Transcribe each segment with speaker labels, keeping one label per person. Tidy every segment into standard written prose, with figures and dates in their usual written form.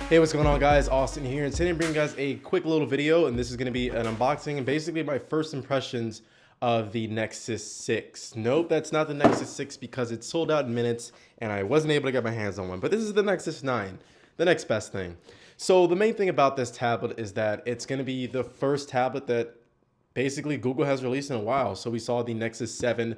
Speaker 1: Hey, what's going on, guys? Austin here, and today I'm bringing you guys a quick little video, and this is going to be an unboxing and basically my first impressions of the Nexus 6. Nope, that's not the Nexus 6 because it's sold out in minutes and I wasn't able to get my hands on one, but this is the Nexus 9, the next best thing. So the main thing about this tablet is that it's going to be the first tablet that basically Google has released in a while. So we saw the Nexus 7.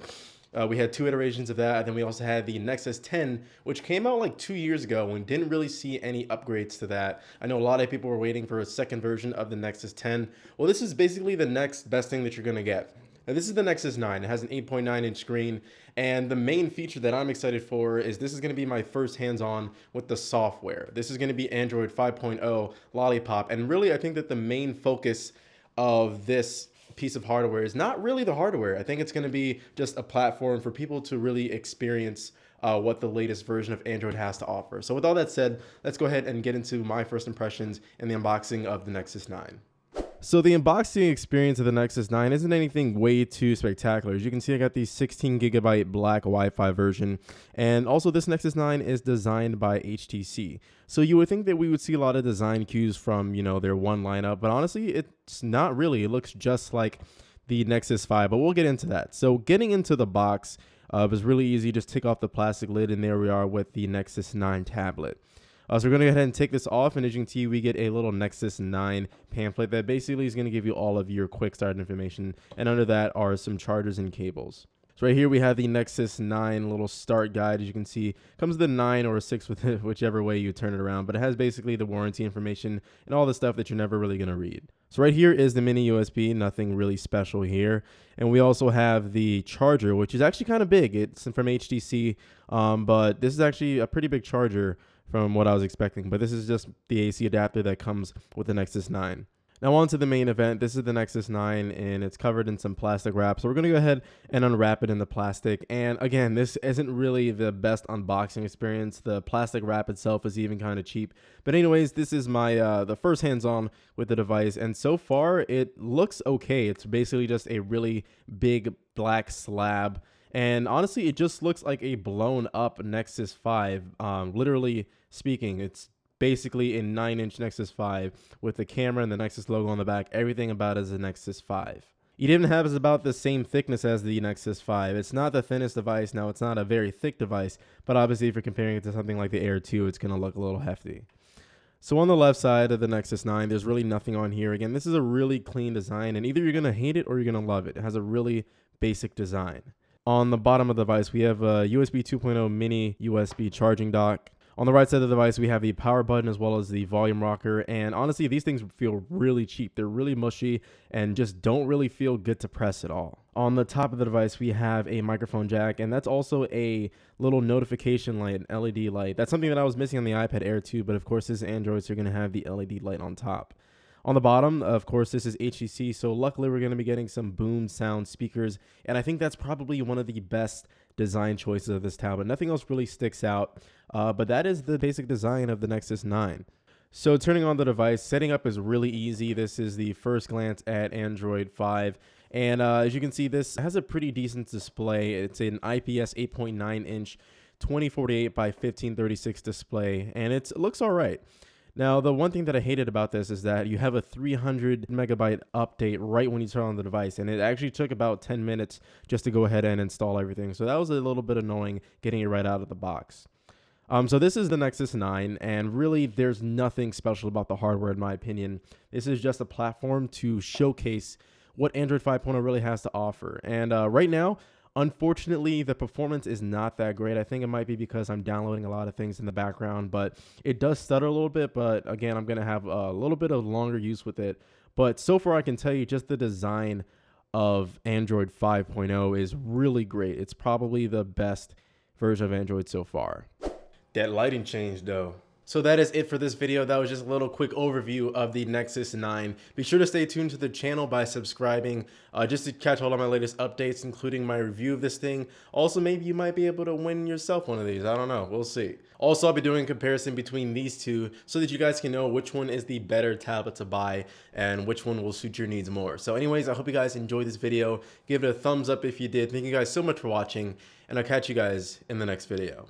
Speaker 1: We had two iterations of that, and then we also had the Nexus 10, which came out like 2 years ago and didn't really see any upgrades to that. I know a lot of people were waiting for a second version of the Nexus 10. Well, this is basically the next best thing that you're going to get. Now, this is the Nexus 9. It has an 8.9-inch screen, and the main feature that I'm excited for is this is going to be my first hands-on with the software. This is going to be Android 5.0 Lollipop, and really I think that the main focus of this piece of hardware is not really the hardware. I think it's going to be just a platform for people to really experience what the latest version of Android has to offer. So with all that said, let's go ahead and get into my first impressions and the unboxing of the Nexus 9. So the unboxing experience of the Nexus 9 isn't anything way too spectacular. As you can see, I got the 16GB black Wi-Fi version, and also this Nexus 9 is designed by HTC. So you would think that we would see a lot of design cues from, their one lineup, but honestly, it's not really. It looks just like the Nexus 5, but we'll get into that. So getting into the box was really easy. Just take off the plastic lid, and there we are with the Nexus 9 tablet. So we're going to go ahead and take this off, and as you can see, we get a little Nexus 9 pamphlet that basically is going to give you all of your quick start information, and under that are some chargers and cables. So right here we have the Nexus 9 little start guide. As you can see, comes with a 9 or a 6 with it, whichever way you turn it around, but it has basically the warranty information and all the stuff that you're never really going to read. So right here is the mini USB, nothing really special here. And we also have the charger, which is actually kind of big. It's from HTC, but this is actually a pretty big charger from what I was expecting, but this is just the AC adapter that comes with the Nexus 9. Now on to the main event. This is the Nexus 9 and it's covered in some plastic wrap. So we're going to go ahead and unwrap it in the plastic. And again, this isn't really the best unboxing experience. The plastic wrap itself is even kind of cheap. But anyways, this is my the first hands-on with the device, and so far it looks okay. It's basically just a really big black slab. And honestly, it just looks like a blown up Nexus 5. Literally speaking, it's basically a 9-inch Nexus 5 with the camera and the Nexus logo on the back. Everything about it is a Nexus 5. It even has about the same thickness as the Nexus 5. It's not the thinnest device. Now, it's not a very thick device, but obviously if you're comparing it to something like the Air 2, it's going to look a little hefty. So on the left side of the Nexus 9, there's really nothing on here. Again, this is a really clean design, and either you're going to hate it or you're going to love it. It has a really basic design. On the bottom of the device, we have a USB 2.0 mini USB charging dock. On the right side of the device, we have the power button as well as the volume rocker. And honestly, these things feel really cheap. They're really mushy and just don't really feel good to press at all. On the top of the device, we have a microphone jack, and that's also a little notification light, an LED light. That's something that I was missing on the iPad Air 2, but of course, this is Android, so you're going to have the LED light on top. On the bottom, of course, this is HTC, so luckily we're going to be getting some boom sound speakers, and I think that's probably one of the best design choices of this tablet. Nothing else really sticks out, but that is the basic design of the Nexus 9. So turning on the device, setting up is really easy. This is the first glance at Android 5, and as you can see, this has a pretty decent display. It's an IPS 8.9-inch 2048 by 1536 display, and it looks all right. Now, the one thing that I hated about this is that you have a 300 megabyte update right when you turn on the device, and it actually took about 10 minutes just to go ahead and install everything. So that was a little bit annoying getting it right out of the box. So this is the Nexus 9, and really there's nothing special about the hardware in my opinion. This is just a platform to showcase what Android 5.0 really has to offer. And right now, unfortunately, the performance is not that great. I think it might be because I'm downloading a lot of things in the background, but it does stutter a little bit. But again, I'm going to have a little bit of longer use with it. But so far, I can tell you just the design of Android 5.0 is really great. It's probably the best version of Android so far. That lighting changed though. So that is it for this video. That was just a little quick overview of the Nexus 9. Be sure to stay tuned to the channel by subscribing just to catch all of my latest updates, including my review of this thing. Also, maybe you might be able to win yourself one of these. I don't know. We'll see. Also, I'll be doing a comparison between these two so that you guys can know which one is the better tablet to buy and which one will suit your needs more. So anyways, I hope you guys enjoyed this video. Give it a thumbs up if you did. Thank you guys so much for watching, and I'll catch you guys in the next video.